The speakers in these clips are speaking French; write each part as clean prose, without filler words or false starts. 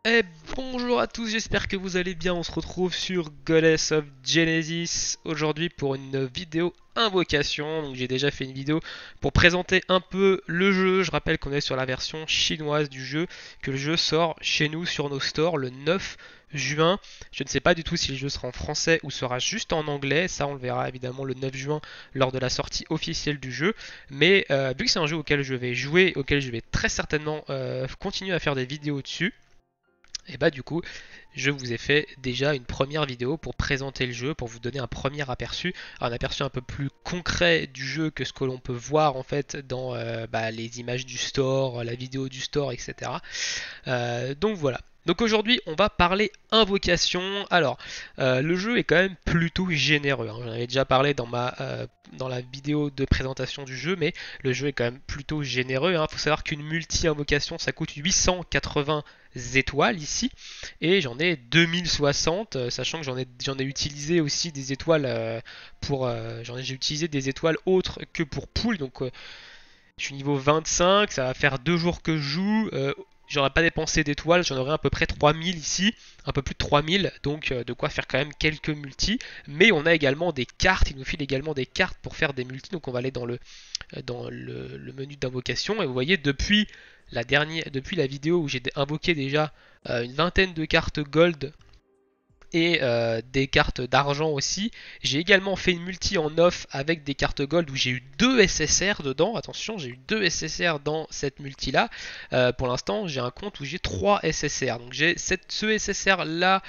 Et bonjour à tous, j'espère que vous allez bien. On se retrouve sur Goddess of Genesis aujourd'hui pour une vidéo invocation. Donc j'ai déjà fait une vidéo pour présenter un peu le jeu. Je rappelle qu'on est sur la version chinoise du jeu, que le jeu sort chez nous sur nos stores le 9 juin. Je ne sais pas du tout si le jeu sera en français ou sera juste en anglais. Ça, on le verra évidemment le 9 juin lors de la sortie officielle du jeu. Mais vu que c'est un jeu auquel je vais jouer, auquel je vais très certainement continuer à faire des vidéos dessus, et bah du coup, je vous ai fait déjà une première vidéo pour présenter le jeu, pour vous donner un premier aperçu, un aperçu un peu plus concret du jeu que ce que l'on peut voir en fait dans les images du store, la vidéo du store, etc. Donc voilà. Donc aujourd'hui, on va parler invocation. Alors, le jeu est quand même plutôt généreux, hein. J'en avais déjà parlé dans la vidéo de présentation du jeu, mais le jeu est quand même plutôt généreux, hein. Faut savoir qu'une multi-invocation, ça coûte 880 étoiles ici, et j'en ai 2060, sachant que j'en ai utilisé aussi des étoiles j'ai utilisé des étoiles autres que pour pool, donc je suis niveau 25, ça va faire 2 jours que je joue. J'aurais pas dépensé d'étoiles, j'en aurais à peu près 3000 ici, un peu plus de 3000, donc de quoi faire quand même quelques multis. Mais on a également des cartes, il nous file également des cartes pour faire des multis, donc on va aller dans le menu d'invocation. Et vous voyez, depuis la vidéo où j'ai invoqué déjà une vingtaine de cartes gold et des cartes d'argent aussi. J'ai également fait une multi en off avec des cartes gold où j'ai eu 2 SSR dedans. Attention, j'ai eu 2 SSR dans cette multi là. Pour l'instant, j'ai un compte où j'ai 3 SSR. Donc j'ai ce SSR là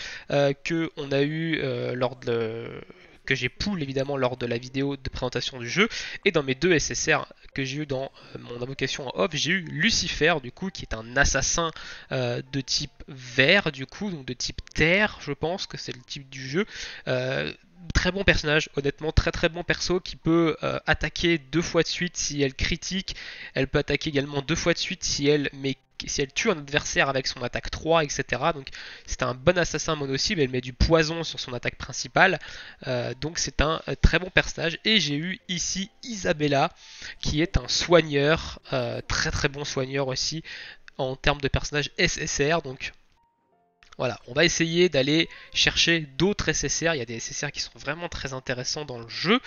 que on a eu lors de que j'ai pool évidemment lors de la vidéo de présentation du jeu, et dans mes 2 SSR que j'ai eu dans mon invocation en off, j'ai eu Lucifer du coup qui est un assassin de type vert du coup, donc de type terre, je pense que c'est le type du jeu. Très bon personnage, honnêtement, très très bon perso qui peut attaquer 2 fois de suite si elle critique. Elle peut attaquer également 2 fois de suite si elle tue un adversaire avec son attaque 3, etc. Donc c'est un bon assassin mono-cible, elle met du poison sur son attaque principale. Donc c'est un très bon personnage. Et j'ai eu ici Isabella, qui est un soigneur, très très bon soigneur aussi, en termes de personnage SSR. Donc voilà, on va essayer d'aller chercher d'autres SSR. Il y a des SSR qui sont vraiment très intéressants dans le jeu.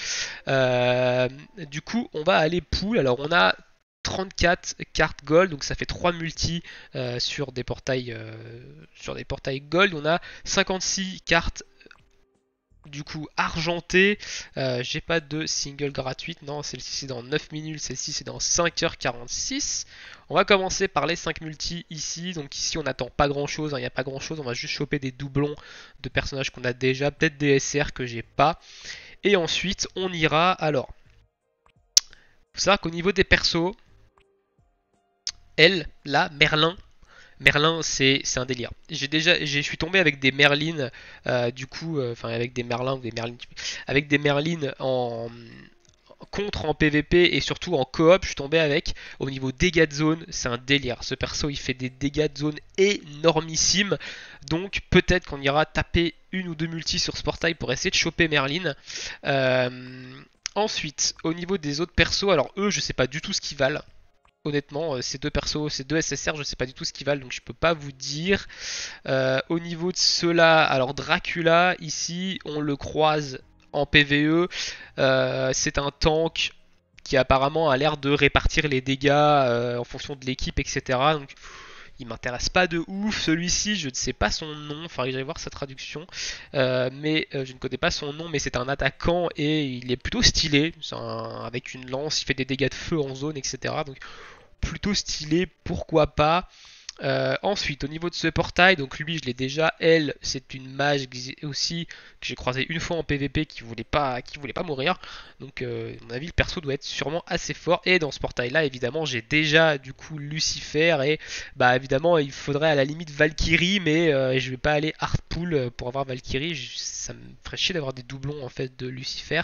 Du coup, on va aller pool. Alors, on a 34 cartes gold, donc ça fait 3 multis sur des portails gold. On a 56 cartes du coup argenté. J'ai pas de single gratuite, non, celle-ci c'est dans 9 minutes, celle-ci c'est dans 5h46. On va commencer par les 5 multis ici. Donc ici on n'attend pas grand chose, il n'y a pas grand chose, on va juste choper des doublons de personnages qu'on a déjà, peut-être des SR que j'ai pas. Et ensuite on ira, alors, faut savoir qu'au niveau des persos, elle, là, Merlin, c'est un délire. Je suis tombé avec des Merlines, enfin avec des Merlins ou des Merlines, avec des Merlines en PVP et surtout en coop. Je suis tombé avec au niveau dégâts de zone, c'est un délire. Ce perso, il fait des dégâts de zone énormissimes. Donc peut-être qu'on ira taper une ou deux multis sur ce portail pour essayer de choper Merlin. Ensuite, au niveau des autres persos, alors eux, je sais pas du tout ce qu'ils valent. Honnêtement, ces deux persos, ces deux SSR, je sais pas du tout ce qu'ils valent, donc je peux pas vous dire. Au niveau de ceux-là, alors Dracula, ici, on le croise en PVE. C'est un tank qui apparemment a l'air de répartir les dégâts en fonction de l'équipe, etc. Donc il m'intéresse pas de ouf. Celui-ci, je ne sais pas son nom, il faudrait que j'aille voir sa traduction. Mais je ne connais pas son nom, mais c'est un attaquant et il est plutôt stylé. Avec une lance, il fait des dégâts de feu en zone, etc. Donc plutôt stylé, pourquoi pas. Ensuite, au niveau de ce portail, donc lui, je l'ai déjà. Elle, c'est une mage aussi que j'ai croisé une fois en PVP qui voulait pas mourir. Donc, à mon avis, le perso doit être sûrement assez fort. Et dans ce portail-là, évidemment, j'ai déjà du coup Lucifer et bah évidemment, il faudrait à la limite Valkyrie, mais je vais pas aller hardpool pour avoir Valkyrie. Ça me ferait chier d'avoir des doublons en fait de Lucifer.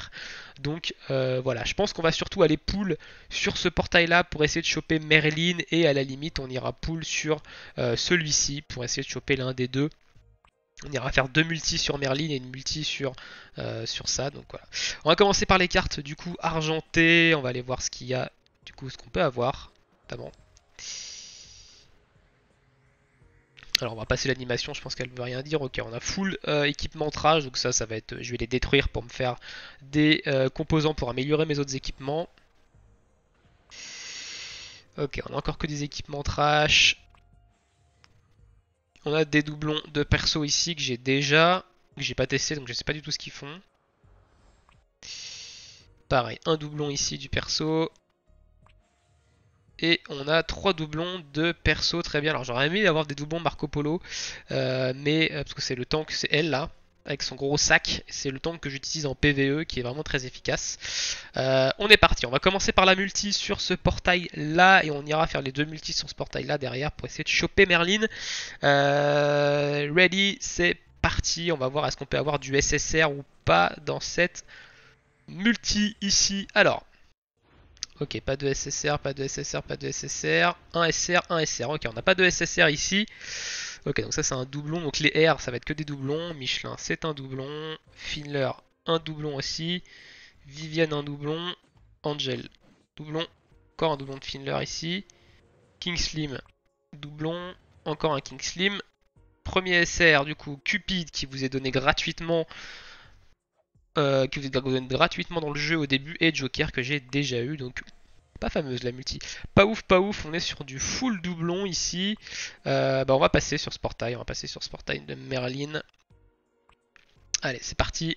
Donc voilà, je pense qu'on va surtout aller pool sur ce portail là pour essayer de choper Merlin, et à la limite on ira pool sur celui-ci pour essayer de choper l'un des deux. On ira faire 2 multis sur Merlin et une multi sur ça. Donc voilà. On va commencer par les cartes du coup argentées. On va aller voir ce qu'il y a, du coup ce qu'on peut avoir notamment. Alors on va passer l'animation, je pense qu'elle ne veut rien dire. Ok, on a full équipement-trage, donc ça va être... Je vais les détruire pour me faire des composants pour améliorer mes autres équipements. Ok, on a encore que des équipements trash. On a des doublons de perso ici que j'ai déjà, que j'ai pas testé, donc je sais pas du tout ce qu'ils font. Pareil, un doublon ici du perso. Et on a 3 doublons de perso, très bien. Alors j'aurais aimé avoir des doublons Marco Polo, parce que c'est le tank, c'est elle là, avec son gros sac. C'est le tank que j'utilise en PvE qui est vraiment très efficace. On est parti, on va commencer par la multi sur ce portail là et on ira faire les deux multis sur ce portail là derrière pour essayer de choper Merlin. Ready, c'est parti, on va voir est-ce qu'on peut avoir du SSR ou pas dans cette multi ici. Alors, ok, pas de SSR, pas de SSR, pas de SSR. Un SR, un SR. Ok, on n'a pas de SSR ici. Ok, donc ça c'est un doublon. Donc les R, ça va être que des doublons. Michelin, c'est un doublon. Finler, un doublon aussi. Viviane, un doublon. Angel, doublon. Encore un doublon de Finler ici. King Slim, doublon. Encore un King Slim. Premier SR, du coup, Cupid qui vous est donné gratuitement. Qui vous est donné gratuitement dans le jeu au début. Et Joker que j'ai déjà eu. Donc pas fameuse la multi. Pas ouf, on est sur du full doublon ici. On va passer sur ce portail, de Merlin. Allez, c'est parti.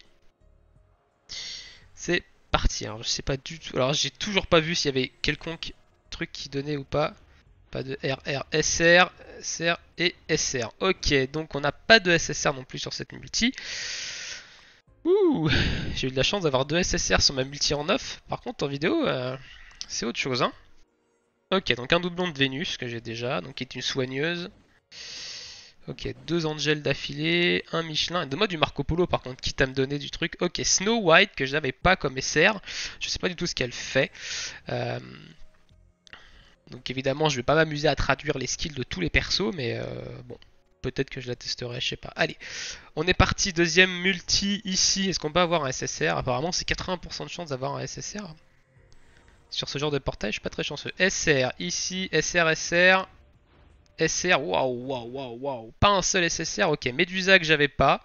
C'est parti. Alors je sais pas du tout. Alors j'ai toujours pas vu s'il y avait quelconque truc qui donnait ou pas. Pas de RR, SR, SR et SR. Ok, donc on n'a pas de SSR non plus sur cette multi. Ouh, j'ai eu de la chance d'avoir 2 SSR sur ma multi en off. Par contre en vidéo, c'est autre chose, hein. Ok, donc un doublon de Vénus que j'ai déjà, donc qui est une soigneuse. Ok, 2 Angels d'affilée, un Michelin, et donne-moi du Marco Polo par contre, quitte à me donner du truc. Ok, Snow White que j'avais pas comme SR, je sais pas du tout ce qu'elle fait. Donc évidemment je vais pas m'amuser à traduire les skills de tous les persos, mais bon, peut-être que je la testerai, je sais pas. Allez, on est parti, deuxième multi ici, est-ce qu'on peut avoir un SSR? Apparemment c'est 80% de chance d'avoir un SSR. Sur ce genre de portail, je suis pas très chanceux. SR, ici, SR, SR. SR, waouh. Pas un seul SSR, ok. Medusa que j'avais pas.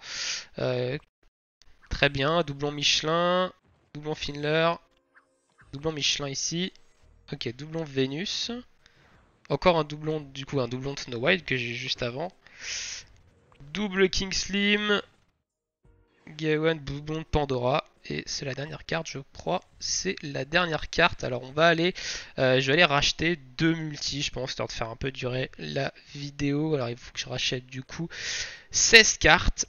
Très bien, doublon Michelin. Doublon Finler. Doublon Michelin ici. Ok, doublon Vénus. Encore un doublon, du coup, un doublon de Snow White que j'ai juste avant. Double King Slim. Gawain, doublon de Pandora. Et c'est la dernière carte, je crois. C'est la dernière carte. Alors on va aller... je vais aller racheter 2 multis, je pense, histoire de faire un peu durer la vidéo. Alors il faut que je rachète du coup 16 cartes.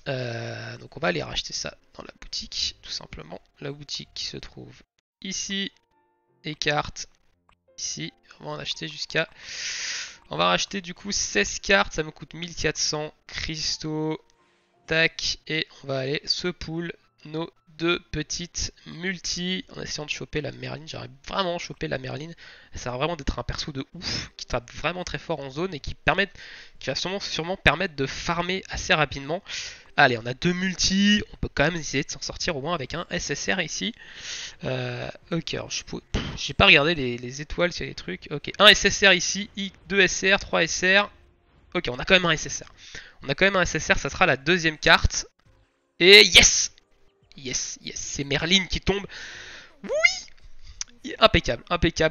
Donc on va aller racheter ça dans la boutique, tout simplement. La boutique qui se trouve ici. Et cartes ici. On va en acheter jusqu'à... On va racheter du coup 16 cartes. Ça me coûte 1400 cristaux. Tac, et on va aller se pull nos 2 petites multi en essayant de choper la Merlin. J'arrive vraiment à choper la Merlin. Ça va vraiment d'être un perso de ouf qui tape vraiment très fort en zone et qui va sûrement permettre de farmer assez rapidement. Allez, on a 2 multi, on peut quand même essayer de s'en sortir au moins avec un SSR ici. Ok, alors j'ai pas regardé les étoiles sur les trucs. Ok, un SSR ici, 2 SR, 3 SR. Ok, on a quand même un SSR. On a quand même un SSR, ça sera la deuxième carte. Et yes! Yes, c'est Merlin qui tombe. Oui! Impeccable.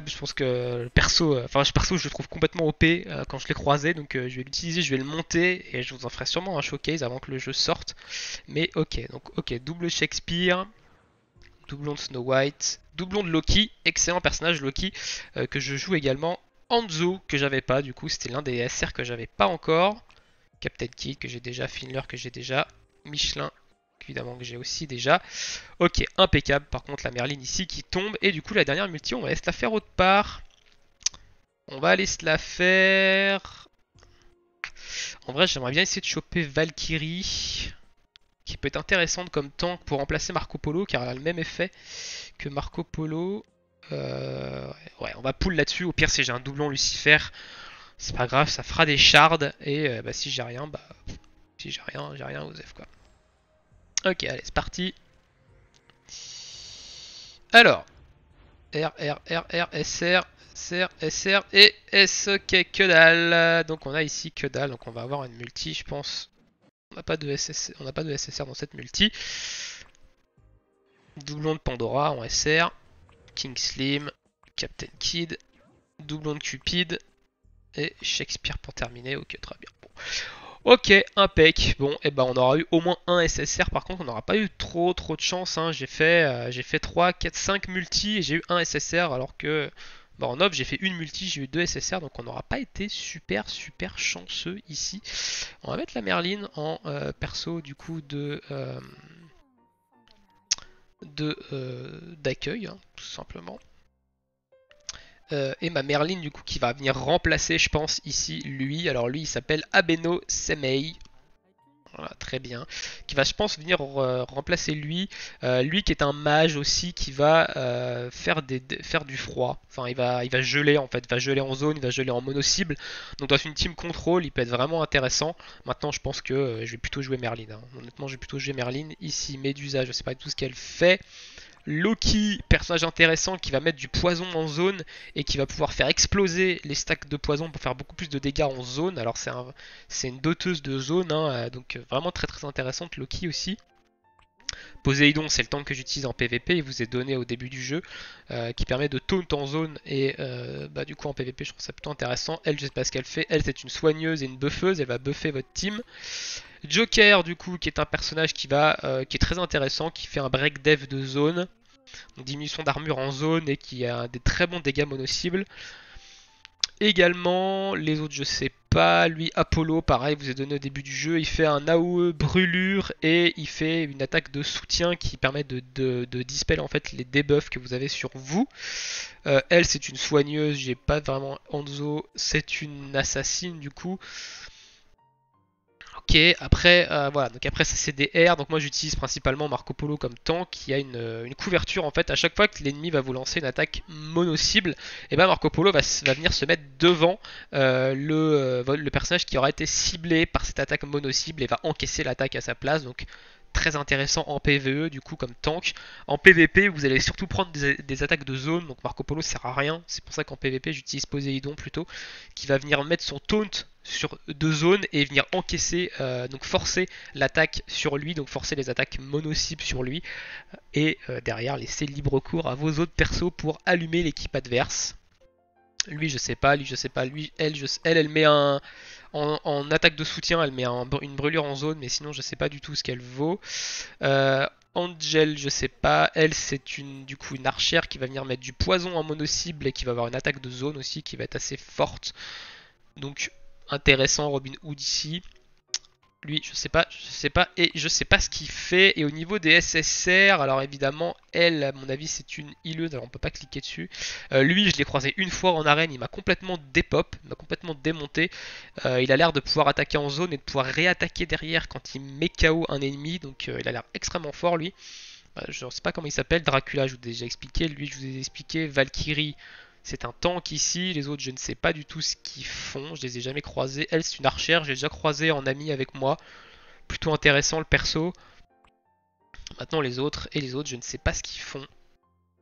Je pense que le perso, je le trouve complètement OP quand je l'ai croisé. Donc je vais l'utiliser, je vais le monter. Et je vous en ferai sûrement un showcase avant que le jeu sorte. Mais ok, double Shakespeare. Doublon de Snow White. Doublon de Loki. Excellent personnage Loki. Que je joue également. Hanzo, que j'avais pas. Du coup, c'était l'un des SR que j'avais pas encore. Captain Kid que j'ai déjà, Finler que j'ai déjà, Michelin évidemment que j'ai aussi déjà. Ok, impeccable. Par contre la Merlin ici qui tombe. Et du coup la dernière multi, on va aller se la faire autre part. On va aller se la faire... En vrai j'aimerais bien essayer de choper Valkyrie. Qui peut être intéressante comme tank pour remplacer Marco Polo. Car elle a le même effet que Marco Polo. Ouais, on va pull là-dessus. Au pire si j'ai un doublon Lucifer, c'est pas grave, ça fera des shards. Et si j'ai rien, j'ai rien aux F quoi. Ok, allez, c'est parti. Alors, R, SR, SR, SR et S. Ok, que dalle. Donc on a ici que dalle. Donc on va avoir une multi, je pense. On n'a pas de SSR dans cette multi. Doublon de Pandora en SR. King Slim, Captain Kid, doublon de Cupid et Shakespeare pour terminer. Ok, très bien. Bon. Ok, impec. Bon, et ben on aura eu au moins un SSR. Par contre, on n'aura pas eu trop de chance. Hein. J'ai fait 3, 4, 5 multi et j'ai eu un SSR alors que bah, en off j'ai fait une multi, j'ai eu 2 SSR. Donc on n'aura pas été super chanceux ici. On va mettre la Merlin en perso du coup d'accueil, hein, tout simplement. Et ma Merlin du coup qui va venir remplacer je pense ici lui. Alors lui il s'appelle Abeno Semei. Voilà, très bien. Qui va je pense venir remplacer lui. Lui qui est un mage aussi qui va faire du froid. Enfin il va geler en fait. Il va geler en zone, il va geler en mono-cible. Donc dans une team contrôle il peut être vraiment intéressant. Maintenant je pense que je vais plutôt jouer Merlin. Hein. Honnêtement je vais plutôt jouer Merlin. Ici Medusa je sais pas tout ce qu'elle fait. Loki, personnage intéressant qui va mettre du poison en zone et qui va pouvoir faire exploser les stacks de poison pour faire beaucoup plus de dégâts en zone. Alors c'est une doteuse de zone, hein, donc vraiment très intéressante. Loki aussi. Poséidon, c'est le tank que j'utilise en PvP, il vous est donné au début du jeu, qui permet de taunt en zone et bah, du coup en PvP je trouve ça plutôt intéressant. Elle, je sais pas ce qu'elle fait, elle c'est une soigneuse et une buffeuse, elle va buffer votre team. Joker du coup qui est un personnage qui est très intéressant, qui fait un break dev de zone, donc diminution d'armure en zone et qui a des très bons dégâts mono-cibles. Également, les autres je sais pas, lui Apollo pareil vous est donné au début du jeu, il fait un AOE brûlure et il fait une attaque de soutien qui permet de dispel en fait les debuffs que vous avez sur vous. Elle c'est une soigneuse, j'ai pas vraiment Hanzo, c'est une assassine du coup. Ok, après, voilà, donc après ça c'est des R, donc moi j'utilise principalement Marco Polo comme tank qui a une couverture en fait, à chaque fois que l'ennemi va vous lancer une attaque mono-cible, et ben Marco Polo va venir se mettre devant le personnage qui aura été ciblé par cette attaque mono-cible et va encaisser l'attaque à sa place, donc très intéressant en PvE du coup comme tank. En PvP vous allez surtout prendre des attaques de zone, donc Marco Polo sert à rien, c'est pour ça qu'en PvP j'utilise Poséidon plutôt, qui va venir mettre son taunt sur deux zones et venir encaisser, donc forcer l'attaque sur lui, donc forcer les attaques mono-cibles sur lui, et derrière laisser libre cours à vos autres persos pour allumer l'équipe adverse. Lui je sais pas, lui elle met en attaque de soutien, elle met une brûlure en zone, mais sinon je sais pas du tout ce qu'elle vaut. Angel, je sais pas, elle c'est du coup une archère qui va venir mettre du poison en mono-cible et qui va avoir une attaque de zone aussi qui va être assez forte. Donc intéressant Robin Hood ici. Lui, je sais pas, et je sais pas ce qu'il fait. Et au niveau des SSR, alors évidemment, elle, à mon avis, c'est une healeuse, alors on peut pas cliquer dessus. Lui, je l'ai croisé une fois en arène, il m'a complètement dépop, il m'a complètement démonté. Il a l'air de pouvoir attaquer en zone et de pouvoir réattaquer derrière quand il met KO un ennemi, donc il a l'air extrêmement fort lui. Je ne sais pas comment il s'appelle, Dracula, je vous ai déjà expliqué, lui, je vous ai expliqué, Valkyrie. C'est un tank ici, les autres je ne sais pas du tout ce qu'ils font, je les ai jamais croisés. Elle c'est une archère, j'ai déjà croisé en ami avec moi. Plutôt intéressant le perso. Maintenant les autres je ne sais pas ce qu'ils font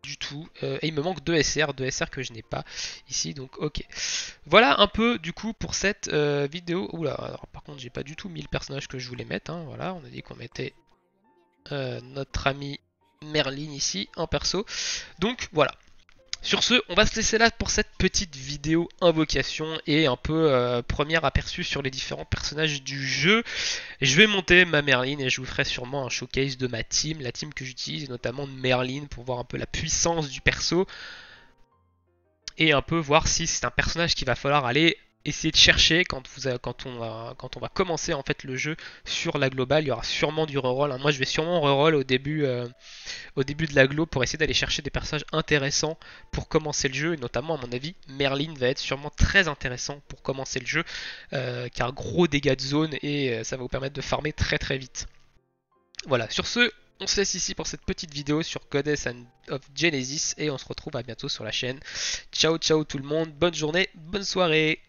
du tout. Et il me manque 2 SR que je n'ai pas ici, donc ok. Voilà un peu du coup pour cette vidéo. Oula, alors, par contre j'ai pas du tout mis le personnage que je voulais mettre. Hein. Voilà, on a dit qu'on mettait notre ami Merlin ici en perso. Donc voilà. Sur ce, on va se laisser là pour cette petite vidéo invocation et un peu premier aperçu sur les différents personnages du jeu. Je vais monter ma Merlin et je vous ferai sûrement un showcase de ma team, la team que j'utilise, et notamment de Merlin pour voir un peu la puissance du perso. Et un peu voir si c'est un personnage qu'il va falloir aller essayer de chercher quand on va commencer en fait le jeu sur la globale. Il y aura sûrement du reroll. Hein. Moi je vais sûrement reroll au début de la glo pour essayer d'aller chercher des personnages intéressants pour commencer le jeu, et notamment à mon avis Merlin va être sûrement très intéressant pour commencer le jeu car gros dégâts de zone et ça va vous permettre de farmer très vite. Voilà, sur ce on se laisse ici pour cette petite vidéo sur Goddess of Genesis et on se retrouve à bientôt sur la chaîne. Ciao tout le monde, bonne journée, bonne soirée.